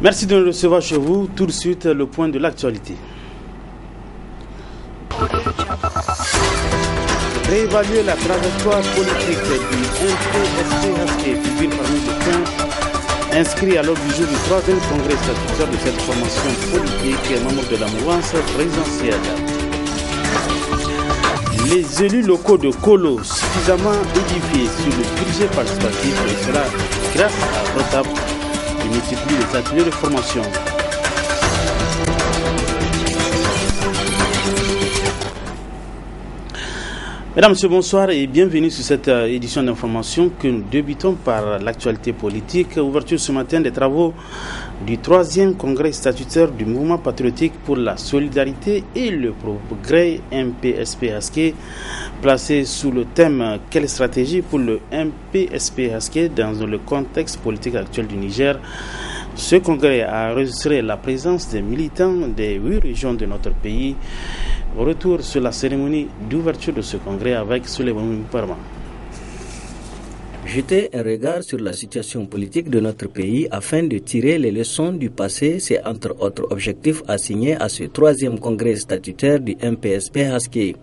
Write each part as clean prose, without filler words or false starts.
Merci de nous recevoir chez vous. Tout de suite, le point de l'actualité. Réévaluer la trajectoire politique du MPSP qui figure parmi les points inscrits à l'ordre du jour du 3e congrès statutaire de cette formation politique et membre de la mouvance présidentielle. Les élus locaux de Kolo suffisamment édifiés sur le budget participatif et cela grâce à Rotap qui multiplie les ateliers de formation. Mesdames, Messieurs, bonsoir et bienvenue sur cette édition d'information que nous débutons par l'actualité politique. Ouverture ce matin des travaux du 3e congrès statutaire du mouvement patriotique pour la solidarité et le progrès MPSP-ASKE, placé sous le thème « Quelle stratégie pour le MPSP-ASKE dans le contexte politique actuel du Niger ?» Ce congrès a enregistré la présence des militants des 8 régions de notre pays. Retour sur la cérémonie d'ouverture de ce congrès avec Souleymane Parma. Jeter un regard sur la situation politique de notre pays afin de tirer les leçons du passé, c'est entre autres objectifs assignés à ce 3e congrès statutaire du MPSP-ASKE.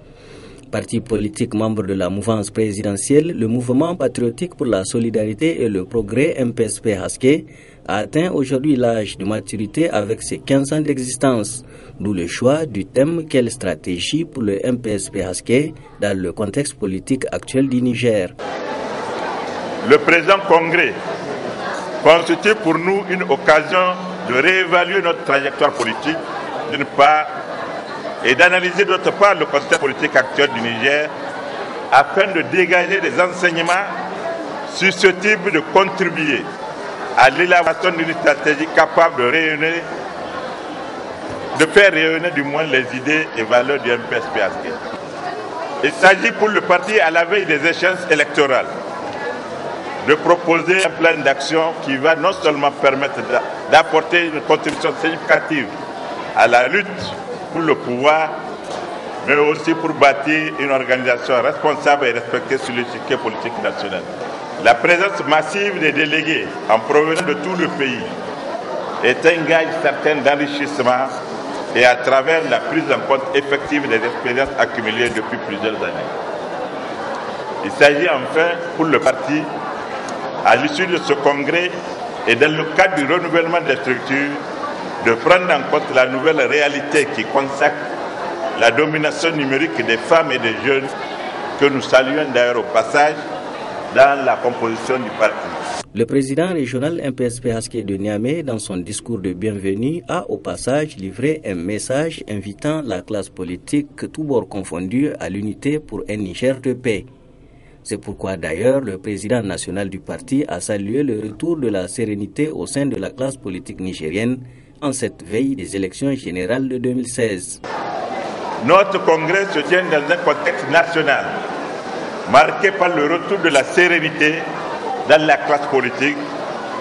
Parti politique membre de la mouvance présidentielle, le mouvement patriotique pour la solidarité et le progrès MPSP-ASKE a atteint aujourd'hui l'âge de maturité avec ses 15 ans d'existence, d'où le choix du thème « Quelle stratégie pour le MPSP-ASKE dans le contexte politique actuel du Niger ». Le présent congrès constitue pour nous une occasion de réévaluer notre trajectoire politique, d'une part, et d'analyser d'autre part le contexte politique actuel du Niger afin de dégager des enseignements susceptibles de contribuer à l'élaboration d'une stratégie capable de faire rayonner du moins les idées et valeurs du MPSP-ASKE. Il s'agit pour le parti à la veille des échéances électorales de proposer un plan d'action qui va non seulement permettre d'apporter une contribution significative à la lutte pour le pouvoir, mais aussi pour bâtir une organisation responsable et respectée sur l'échiquier politique national. La présence massive des délégués en provenance de tout le pays est un gage certain d'enrichissement et à travers la prise en compte effective des expériences accumulées depuis plusieurs années. Il s'agit enfin pour le parti, à l'issue de ce congrès et dans le cadre du renouvellement des structures, de prendre en compte la nouvelle réalité qui consacre la domination numérique des femmes et des jeunes, que nous saluons d'ailleurs au passage dans la composition du parti. Le président régional MPSP-ASKE de Niamey, dans son discours de bienvenue, a au passage livré un message invitant la classe politique, tous bords confondus, à l'unité pour un Niger de paix. C'est pourquoi d'ailleurs le président national du parti a salué le retour de la sérénité au sein de la classe politique nigérienne en cette veille des élections générales de 2016. Notre congrès se tient dans un contexte national, marqué par le retour de la sérénité dans la classe politique,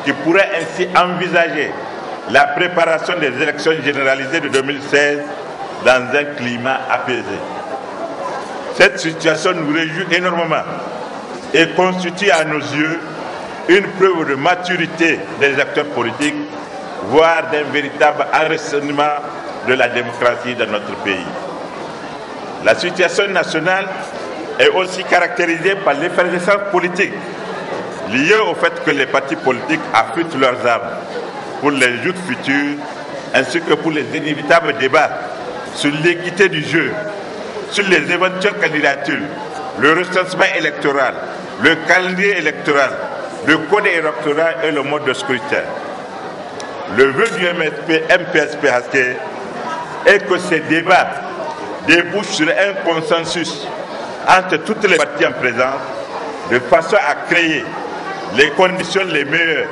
qui pourrait ainsi envisager la préparation des élections généralisées de 2016 dans un climat apaisé. Cette situation nous réjouit énormément et constitue à nos yeux une preuve de maturité des acteurs politiques, voire d'un véritable enracinement de la démocratie dans notre pays. La situation nationale est aussi caractérisée par l'effervescence politique liée au fait que les partis politiques affûtent leurs armes pour les joutes futures ainsi que pour les inévitables débats sur l'équité du jeu, sur les éventuelles candidatures, le recensement électoral, le calendrier électoral, le code électoral et le mode de scrutin. Le vœu du MPSP-ASKE est que ces débats débouchent sur un consensus entre toutes les parties en présence de façon à créer les conditions les meilleures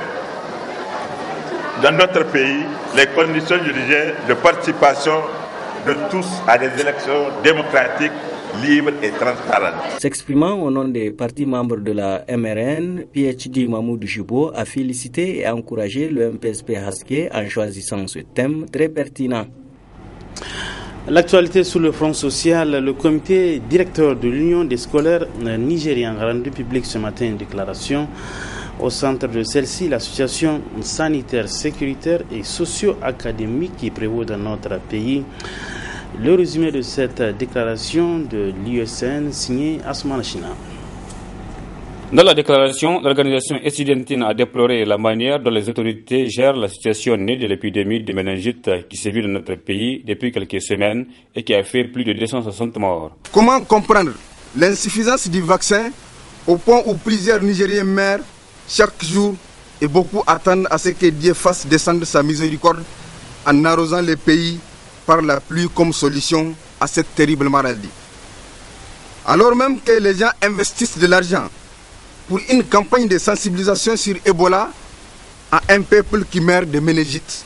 dans notre pays, les conditions de participation de tous à des élections démocratiques, libres et transparentes. S'exprimant au nom des partis membres de la MRN, PhD Mahmoud Jibo a félicité et encouragé le MPSP-ASKE en choisissant ce thème très pertinent. L'actualité sur le front social, le comité directeur de l'Union des scolaires nigériens a rendu public ce matin une déclaration Au centre de celle-ci, la situation sanitaire, sécuritaire et socio-académique qui prévaut dans notre pays. Le résumé de cette déclaration de l'USN signée Asman China. Dans la déclaration, l'organisation estudiantine a déploré la manière dont les autorités gèrent la situation née de l'épidémie de méningite qui sévit dans notre pays depuis quelques semaines et qui a fait plus de 260 morts. Comment comprendre l'insuffisance du vaccin au point où plusieurs Nigériens meurent chaque jour et beaucoup attendent à ce que Dieu fasse descendre sa miséricorde en arrosant les pays par la pluie comme solution à cette terrible maladie. Alors même que les gens investissent de l'argent pour une campagne de sensibilisation sur Ebola à un peuple qui meurt de méningite.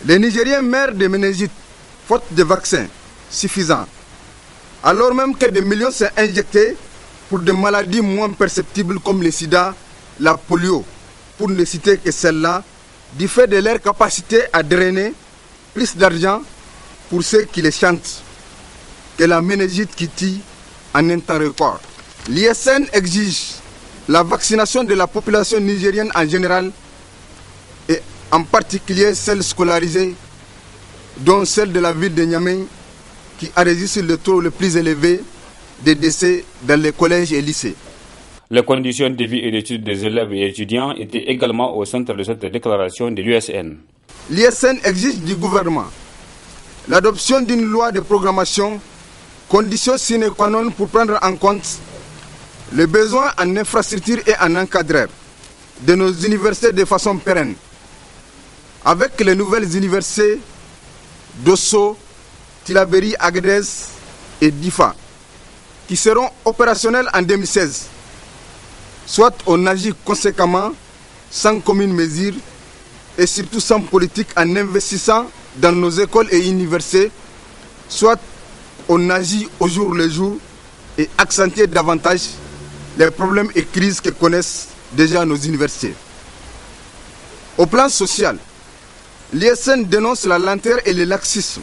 Les Nigériens meurent de méningite faute de vaccins suffisants, alors même que des millions sont injectés pour des maladies moins perceptibles comme le sida, la polio, pour ne citer que celle-là, du fait de leur capacité à drainer plus d'argent pour ceux qui les chantent que la méningite qui tue en un temps record. L'ISN exige la vaccination de la population nigérienne en général et en particulier celle scolarisée, dont celle de la ville de Niamey qui enregistre le taux le plus élevé de décès dans les collèges et lycées. Les conditions de vie et d'études des élèves et étudiants étaient également au centre de cette déclaration de l'USN. L'ISN exige du gouvernement l'adoption d'une loi de programmation, condition sine qua non pour prendre en compte les besoins en infrastructure et en encadreur de nos universités de façon pérenne, avec les nouvelles universités d'Osso, Tillabéri, Agadez et Difa, qui seront opérationnelles en 2016. Soit on agit conséquemment, sans commune mesure, et surtout sans politique en investissant dans nos écoles et universités, soit on agit au jour le jour et accentue davantage les problèmes et crises que connaissent déjà nos universités. Au plan social, l'ISN dénonce la lenteur et le laxisme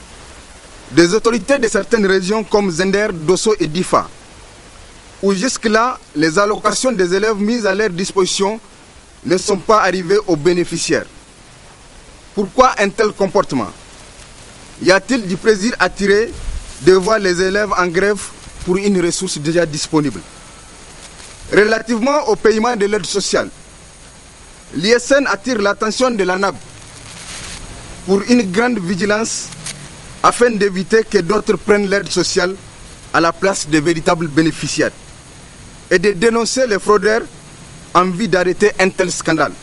des autorités de certaines régions comme Zender, Dosso et Difa, où jusque-là, les allocations des élèves mises à leur disposition ne sont pas arrivées aux bénéficiaires. Pourquoi un tel comportement? Y a-t-il du plaisir à tirer de voir les élèves en grève pour une ressource déjà disponible? Relativement au paiement de l'aide sociale, l'ISN attire l'attention de la NAB pour une grande vigilance afin d'éviter que d'autres prennent l'aide sociale à la place des véritables bénéficiaires et de dénoncer les fraudeurs en vue d'arrêter un tel scandale.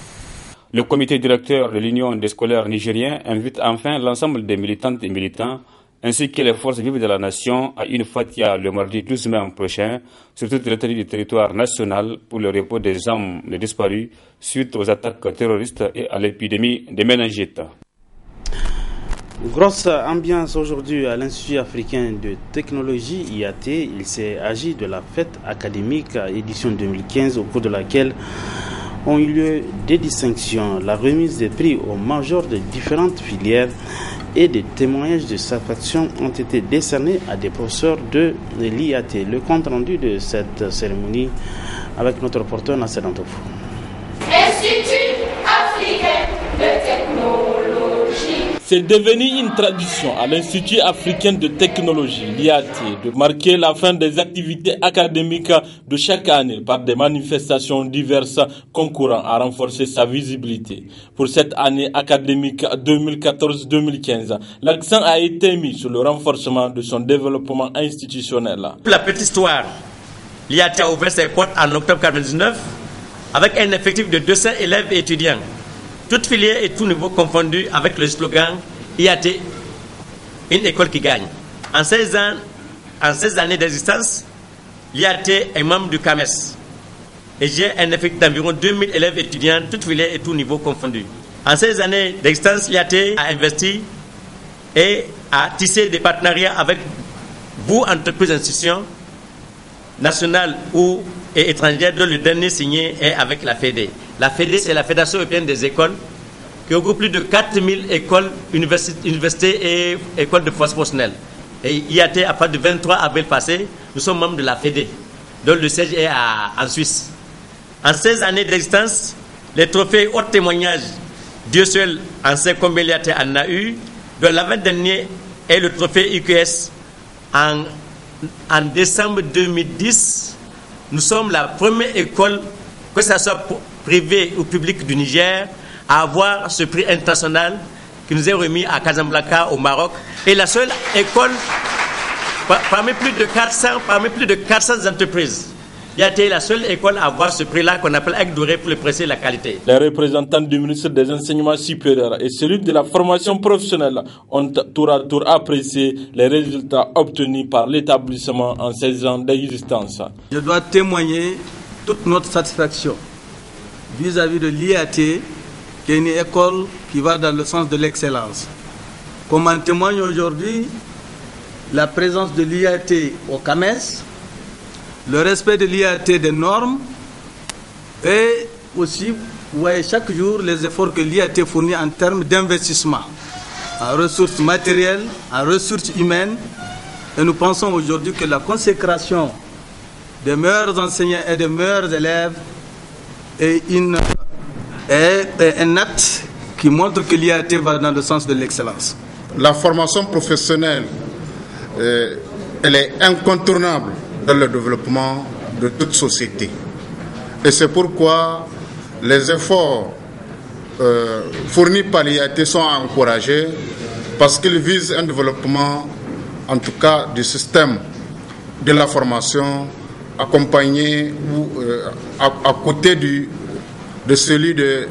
Le comité directeur de l'Union des scolaires nigériens invite enfin l'ensemble des militantes et militants ainsi que les forces vives de la nation à une fatia le mardi 12 mai prochain sur toute l'étendue du territoire national pour le repos des âmes des disparus suite aux attaques terroristes et à l'épidémie de méningite. Grosse ambiance aujourd'hui à l'Institut africain de technologie IAT. Il s'est agi de la fête académique édition 2015 au cours de laquelle ont eu lieu des distinctions, la remise des prix aux majors de différentes filières et des témoignages de satisfaction ont été décernés à des professeurs de l'IAT. Le compte rendu de cette cérémonie avec notre reporter Nasser Antofou. Institut africain de technologie. C'est devenu une tradition à l'Institut africain de technologie, l'IAT, de marquer la fin des activités académiques de chaque année par des manifestations diverses concourant à renforcer sa visibilité. Pour cette année académique 2014-2015, l'accent a été mis sur le renforcement de son développement institutionnel. Pour la petite histoire, l'IAT a ouvert ses portes en octobre 1999 avec un effectif de 200 élèves et étudiants. Toutes filières et tout niveau confondus avec le slogan IAT, une école qui gagne. En 16 années d'existence, l'IAT est membre du CAMES. Et j'ai un effectif d'environ 2000 élèves étudiants, toutes filières et tout niveau confondus. En 16 années d'existence, l'IAT a investi et a tissé des partenariats avec vous, entreprises, institutions nationales et étrangères, dont le dernier signé est avec la FEDE. La FEDE, c'est la Fédération européenne des écoles, qui regroupe plus de 4000 écoles, universités et écoles de force professionnelle. Et IAT, à partir du 23 avril passé, nous sommes membres de la FEDE, dont le siège est en Suisse. En 16 années d'existence, les trophées hors témoignage, Dieu seul en sait combien l'IAT en a eu, dont l'avant-dernier est le trophée UQS en décembre 2010. Nous sommes la première école, que ce soit privée ou publique du Niger, à avoir ce prix international qui nous est remis à Casablanca au Maroc. Et la seule école parmi plus de 400 entreprises. l'IAT est la seule école à avoir ce prix-là qu'on appelle aigle doré pour le préciser la qualité. Les représentants du ministre des Enseignements supérieurs et celui de la formation professionnelle ont tour à tour apprécié les résultats obtenus par l'établissement en 16 ans d'existence. Je dois témoigner toute notre satisfaction vis-à-vis de l'IAT, qui est une école qui va dans le sens de l'excellence. Comme en témoigne aujourd'hui la présence de l'IAT au CAMES, le respect de l'IAT des normes et aussi, vous voyez chaque jour les efforts que l'IAT fournit en termes d'investissement, en ressources matérielles, en ressources humaines. Et nous pensons aujourd'hui que la consécration des meilleurs enseignants et des meilleurs élèves est un acte qui montre que l'IAT va dans le sens de l'excellence. La formation professionnelle, elle est incontournable dans le développement de toute société. Et c'est pourquoi les efforts fournis par l'IAT sont encouragés parce qu'ils visent un développement, en tout cas, du système de la formation accompagné ou à côté de celui de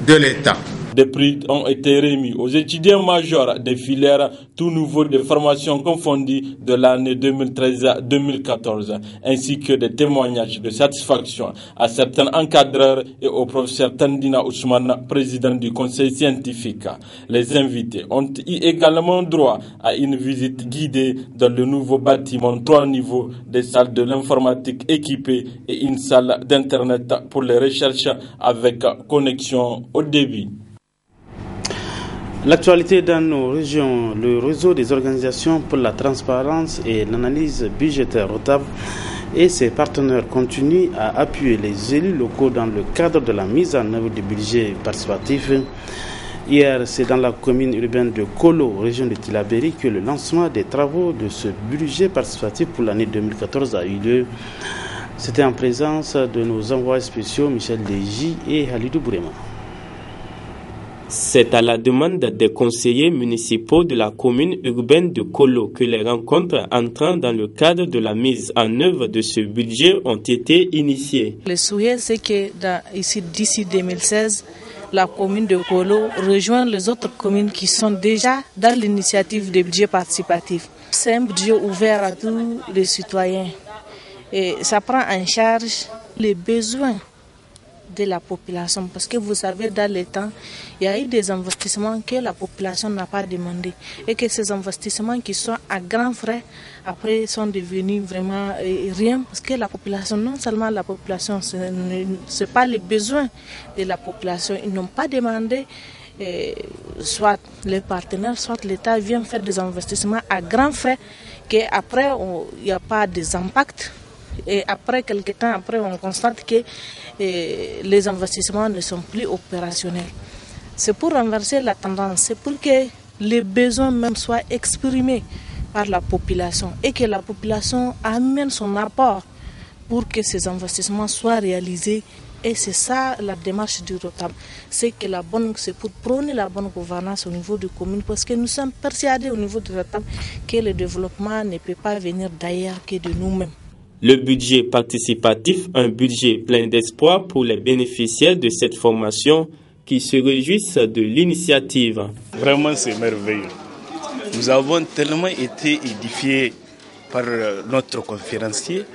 l'État. Des prix ont été remis aux étudiants majors des filières tout nouveaux de formation confondues de l'année 2013 à 2014, ainsi que des témoignages de satisfaction à certains encadreurs et au professeur Tandina Ousmane, président du conseil scientifique. Les invités ont eu également droit à une visite guidée dans le nouveau bâtiment 3 niveaux, des salles de l'informatique équipées et une salle d'internet pour les recherches avec connexion au débit. L'actualité dans nos régions, le réseau des organisations pour la transparence et l'analyse budgétaire ROTAB et ses partenaires continuent à appuyer les élus locaux dans le cadre de la mise en œuvre du budget participatif. Hier, c'est dans la commune urbaine de Kolo, région de Tillabéri, que le lancement des travaux de ce budget participatif pour l'année 2014 a eu lieu. C'était en présence de nos envoyés spéciaux Michel Deji et Halidou Bourema. C'est à la demande des conseillers municipaux de la commune urbaine de Kolo que les rencontres entrant dans le cadre de la mise en œuvre de ce budget ont été initiées. Le souhait, c'est que d'ici 2016, la commune de Kolo rejoint les autres communes qui sont déjà dans l'initiative de budget participatif. C'est un budget ouvert à tous les citoyens et ça prend en charge les besoins de la population, parce que vous savez, dans le temps, il y a eu des investissements que la population n'a pas demandé et que ces investissements qui sont à grands frais après sont devenus vraiment rien, parce que la population, non seulement la population, ce n'est pas les besoins de la population, ils n'ont pas demandé, soit les partenaires, soit l'État vient faire des investissements à grands frais qu'après il n'y a pas d'impact. Et après quelques temps, on constate que les investissements ne sont plus opérationnels. C'est pour renverser la tendance, c'est pour que les besoins même soient exprimés par la population et que la population amène son apport pour que ces investissements soient réalisés. Et c'est ça la démarche du ROTAB, c'est pour prôner la bonne gouvernance au niveau des communes, parce que nous sommes persuadés au niveau du ROTAB que le développement ne peut pas venir d'ailleurs que de nous-mêmes. Le budget participatif, un budget plein d'espoir pour les bénéficiaires de cette formation qui se réjouissent de l'initiative. Vraiment, c'est merveilleux. Nous avons tellement été édifiés par notre conférencier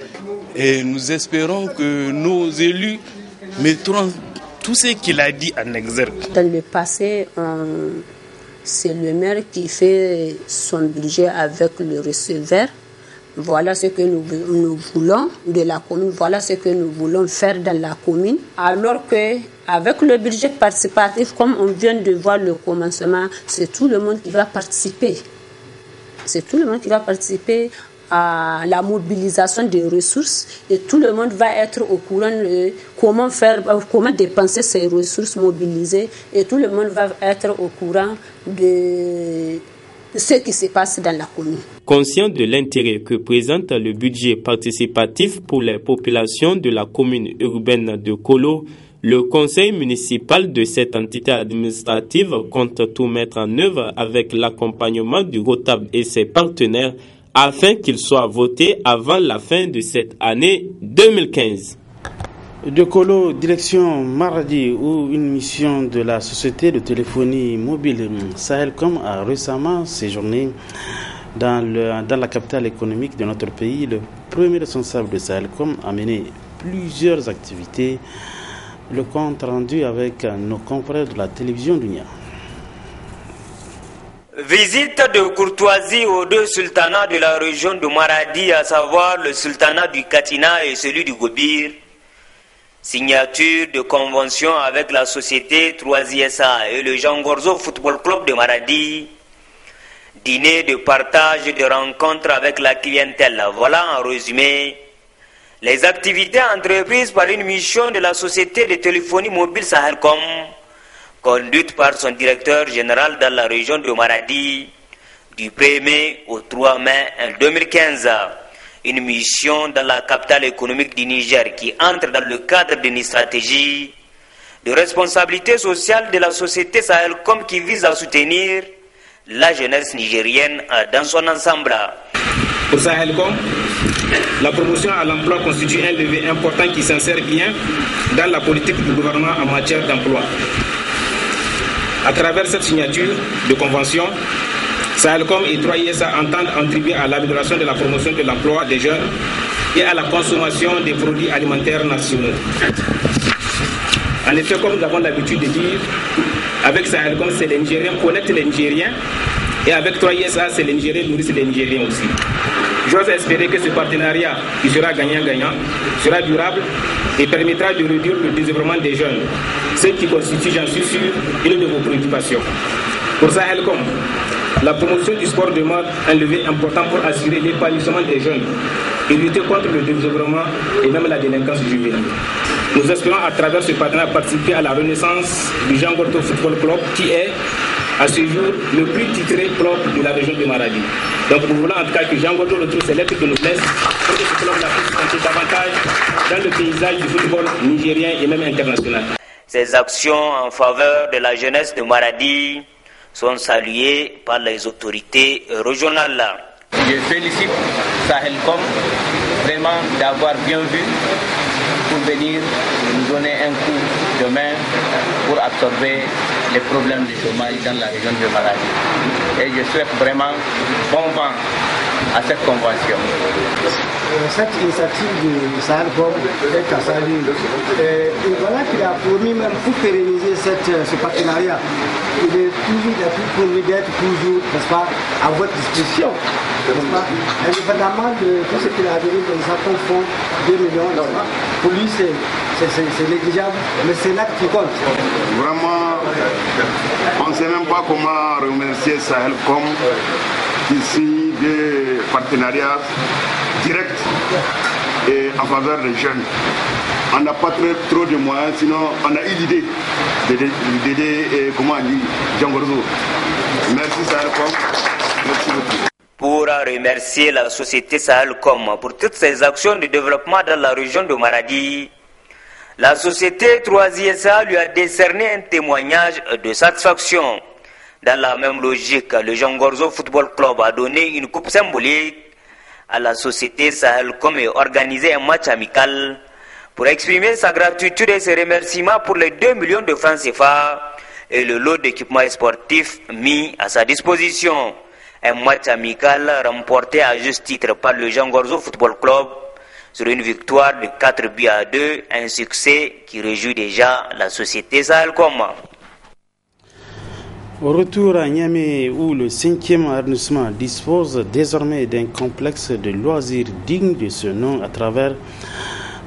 et nous espérons que nos élus mettront tout ce qu'il a dit en exergue. Dans le passé, c'est le maire qui fait son budget avec le receveur. Voilà ce que nous voulons de la commune, voilà ce que nous voulons faire dans la commune. Alors qu'avec le budget participatif, comme on vient de voir le commencement, c'est tout le monde qui va participer. C'est tout le monde qui va participer à la mobilisation des ressources et tout le monde va être au courant de comment dépenser ces ressources mobilisées et tout le monde va être au courant de ce qui se passe dans la commune. Conscient de l'intérêt que présente le budget participatif pour les populations de la commune urbaine de Kolo, le conseil municipal de cette entité administrative compte tout mettre en œuvre avec l'accompagnement du ROTAB et ses partenaires afin qu'il soit voté avant la fin de cette année 2015. De Kolo, direction Maradi, où une mission de la société de téléphonie mobile Sahelcom a récemment séjourné dans la capitale économique de notre pays. Le premier responsable de Sahelcom a mené plusieurs activités. Le compte rendu avec nos confrères de la télévision Dunia. Visite de courtoisie aux deux sultanats de la région de Maradi, à savoir le sultanat du Katina et celui du Gobir. Signature de convention avec la société 3ISA et le Jean Gorzo Football Club de Maradi. Dîner de partage et de rencontres avec la clientèle. Voilà en résumé les activités entreprises par une mission de la société de téléphonie mobile Sahelcom, conduite par son directeur général dans la région de Maradi, du 1er mai au 3 mai 2015. Une mission dans la capitale économique du Niger qui entre dans le cadre d'une stratégie de responsabilité sociale de la société Sahelcom qui vise à soutenir la jeunesse nigérienne dans son ensemble. Pour Sahelcom, la promotion à l'emploi constitue un levier important qui s'insère bien dans la politique du gouvernement en matière d'emploi. À travers cette signature de convention, Sahelcom et 3ISA entendent contribuer à l'amélioration de la promotion de l'emploi des jeunes et à la consommation des produits alimentaires nationaux. En effet, comme nous avons l'habitude de dire, avec Sahelcom, c'est les Nigériens connectent les Nigériens et avec 3ISA, c'est les Nigériens nourrissent les Nigériens aussi. J'ose espérer que ce partenariat, qui sera gagnant-gagnant, sera durable et permettra de réduire le désœuvrement des jeunes, ce qui constitue, j'en suis sûr, une de vos préoccupations. Pour Sahelcom, la promotion du sport demeure un levier important pour assurer l'épanouissement des jeunes et lutter contre le désœuvrement et même la délinquance juvénile. Nous espérons à travers ce partenariat participer à la renaissance du Jean Gorzo Football Club qui est, à ce jour, le plus titré club de la région de Maradi. Donc nous voulons en tout cas que Jean Gorzo retrouve ses lettres de noblesse pour que ce club-là puisse compter davantage dans le paysage du football nigérien et même international. Ces actions en faveur de la jeunesse de Maradi sont saluées par les autorités régionales. Je félicite Sahelcom vraiment d'avoir bien vu pour venir nous donner un coup de main pour absorber les problèmes de chômage dans la région de Maradi. Et je souhaite vraiment bon vent à cette convention. Cette initiative de Sahelcom est à saluer. Et voilà qu'il a promis même pour pérenniser ce partenariat. Il est promis d'être toujours, n'est-ce pas, à votre disposition. Indépendamment de tout ce qu'il a donné, ça confond 2 millions. Pour lui, c'est négligeable, mais c'est là qui compte. Vraiment, on ne sait même pas comment remercier Sahelcom qui signe des partenariats directs et en faveur des jeunes. On n'a pas trop de moyens, sinon on a eu l'idée d'aider, comment on dit, Jean Gorzo. Merci Sahelcom, merci beaucoup. Pour remercier la société Sahelcom pour toutes ses actions de développement dans la région de Maradi, la société 3ISA lui a décerné un témoignage de satisfaction. Dans la même logique, le Jean Gorzo Football Club a donné une coupe symbolique à la société Sahelcom et organisé un match amical pour exprimer sa gratitude et ses remerciements pour les 2 millions de francs CFA et le lot d'équipements sportifs mis à sa disposition. Un match amical remporté à juste titre par le Jean Gorzo Football Club sur une victoire de 4-2, un succès qui réjouit déjà la société Sahelcom. Au retour à Niamey, où le 5e arrondissement dispose désormais d'un complexe de loisirs digne de ce nom à travers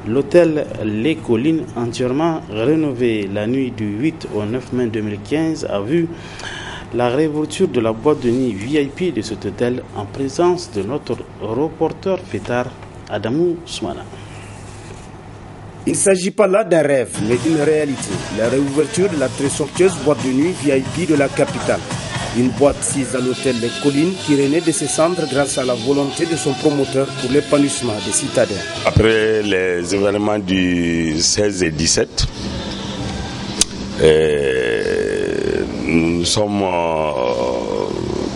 l'hôtel Les Collines, entièrement rénové la nuit du 8 au 9 mai 2015, a vu la réouverture de la boîte de nuit VIP de cet hôtel en présence de notre reporter fêtard Adamou Soumana. Il ne s'agit pas là d'un rêve, mais d'une réalité. La réouverture de la très somptueuse boîte de nuit VIP de la capitale. Une boîte sise à l'hôtel Les Collines qui renaît de ses cendres grâce à la volonté de son promoteur pour l'épanouissement des citadins. Après les événements du 16 et 17, nous sommes,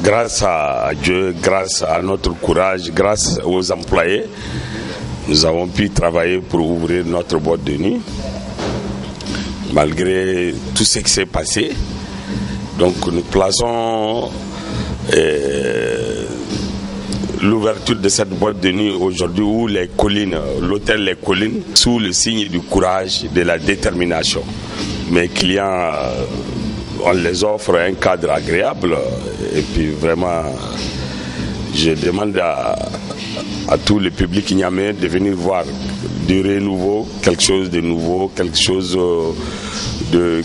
grâce à Dieu, grâce à notre courage, grâce aux employés, nous avons pu travailler pour ouvrir notre boîte de nuit, malgré tout ce qui s'est passé. Donc nous plaçons l'ouverture de cette boîte de nuit aujourd'hui où les collines, l'hôtel Les Collines, sous le signe du courage, de la détermination. Mes clients, on les offre un cadre agréable et puis vraiment, je demande à tout le public ignamien de venir voir du renouveau, quelque chose de nouveau, quelque chose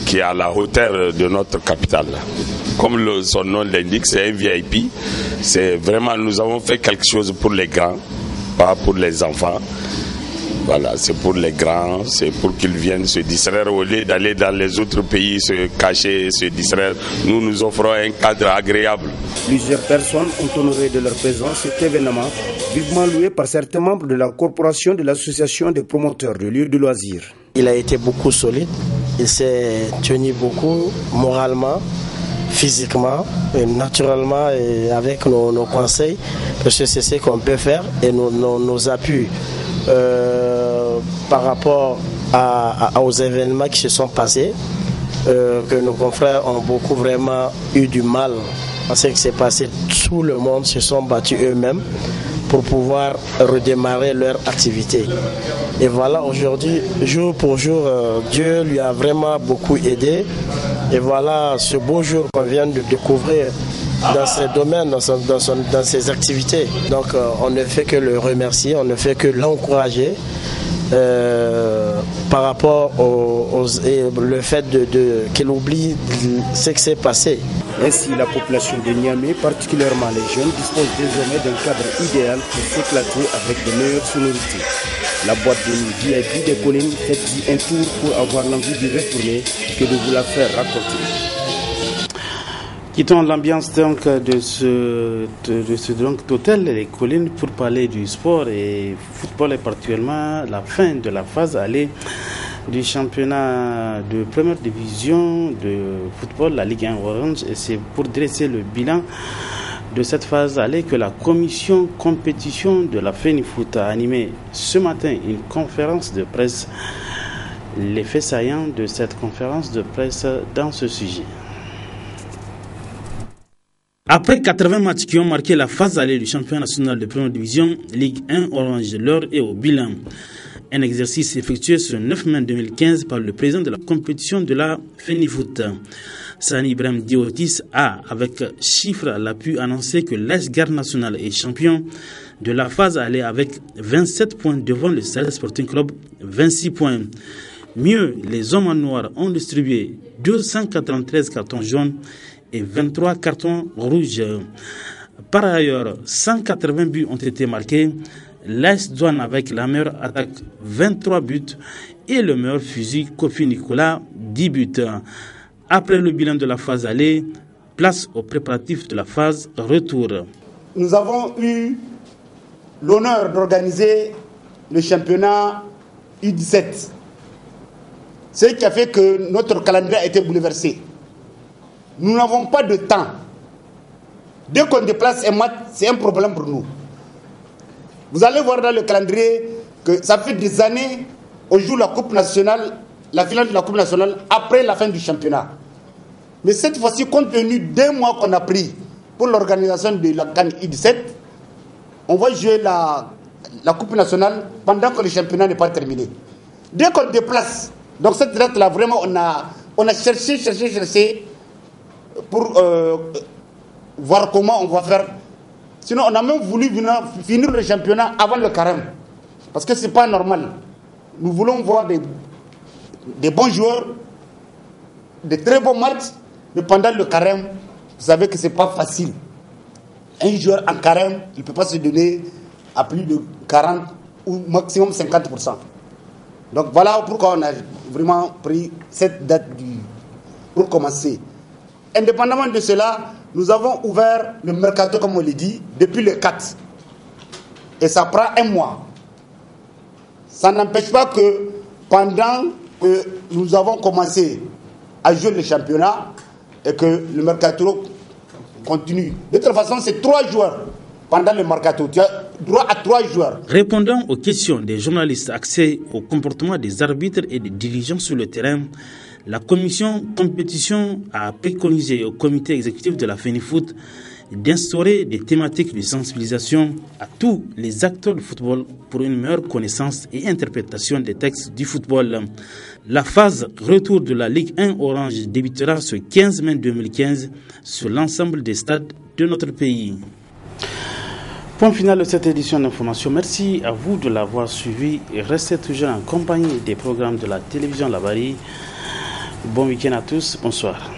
qui est à la hauteur de notre capitale. Comme son nom l'indique, c'est un VIP. C'est vraiment, nous avons fait quelque chose pour les grands, pas pour les enfants. Voilà, c'est pour les grands, c'est pour qu'ils viennent se distraire au lieu d'aller dans les autres pays se cacher, se distraire. Nous nous offrons un cadre agréable. Plusieurs personnes ont honoré de leur présence cet événement, vivement loué par certains membres de la corporation de l'association des promoteurs de lieux de loisirs. Il a été beaucoup solide, il s'est tenu beaucoup moralement, physiquement, et naturellement, et avec nos conseils, parce que c'est ce qu'on peut faire et nos appuis. Par rapport aux événements qui se sont passés, que nos confrères ont beaucoup vraiment eu du mal à ce qui s'est passé. Tout le monde se sont battus eux-mêmes pour pouvoir redémarrer leur activité. Et voilà, aujourd'hui, jour pour jour, Dieu lui a vraiment beaucoup aidé. Et voilà ce beau jour qu'on vient de découvrir dans ces domaines, dans ces activités. Donc on ne fait que le remercier, on ne fait que l'encourager par rapport le fait qu'il oublie ce qui s'est passé. Ainsi, la population de Niamey, particulièrement les jeunes, dispose désormais d'un cadre idéal pour s'éclater avec de meilleures sonorités. La boîte de nuit VIP des Collines, faites-y un tour pour avoir l'envie d'y retourner que de vous la faire raconter. Quittons l'ambiance donc de ce hôtel Les Collines pour parler du sport et football et particulièrement la fin de la phase allée du championnat de première division de football, la Ligue 1 Orange, et c'est pour dresser le bilan de cette phase allée que la commission compétition de la FENIFOOT a animé ce matin une conférence de presse. Les faits saillants de cette conférence de presse dans ce sujet. Après 80 matchs qui ont marqué la phase allée du championnat national de première division, Ligue 1 Orange, l'heure est au bilan. Un exercice effectué ce 9 mai 2015 par le président de la compétition de la FENIFOOT. Sani Ibrahim Diotis a, avec chiffres à l'appui, annoncé que l'AS Garde nationale est champion de la phase allée avec 27 points devant le Stade Sporting Club, 26 points. Mieux, les hommes en noir ont distribué 293 cartons jaunes et 23 cartons rouges. Par ailleurs, 180 buts ont été marqués. L'AS Douane avec la meilleure attaque, 23 buts, et le meilleur fusil, Kofi Nicolas, 10 buts. Après le bilan de la phase aller, place aux préparatifs de la phase retour. Nous avons eu l'honneur d'organiser le championnat U17. Ce qui a fait que notre calendrier a été bouleversé. Nous n'avons pas de temps. Dès qu'on déplace un match, c'est un problème pour nous. Vous allez voir dans le calendrier que ça fait des années, on joue la Coupe nationale, la finale de la Coupe nationale, après la fin du championnat. Mais cette fois-ci, compte tenu des mois qu'on a pris pour l'organisation de la CAN U17, on va jouer la Coupe nationale pendant que le championnat n'est pas terminé. Dès qu'on déplace, donc cette date-là, vraiment, on a cherché pour voir comment on va faire. Sinon, on a même voulu finir le championnat avant le carême. Parce que ce n'est pas normal. Nous voulons voir des bons joueurs, de très bons matchs, mais pendant le carême, vous savez que ce n'est pas facile. Un joueur en carême, il ne peut pas se donner à plus de 40 ou maximum 50%. Donc voilà pourquoi on a vraiment pris cette date pour commencer. Indépendamment de cela, nous avons ouvert le mercato, comme on l'a dit, depuis le 4. Et ça prend un mois. Ça n'empêche pas que pendant que nous avons commencé à jouer le championnat et que le mercato continue. De toute façon, c'est 3 joueurs pendant le mercato. Tu as droit à 3 joueurs. Répondant aux questions des journalistes accès au comportement des arbitres et des dirigeants sur le terrain, la commission compétition a préconisé au comité exécutif de la FENIFOOT d'instaurer des thématiques de sensibilisation à tous les acteurs du football pour une meilleure connaissance et interprétation des textes du football. La phase retour de la Ligue 1 Orange débutera ce 15 mai 2015 sur l'ensemble des stades de notre pays. Point final de cette édition d'information. Merci à vous de l'avoir suivi et restez toujours en compagnie des programmes de la télévision Labari. Bon week-end à tous. Bonsoir.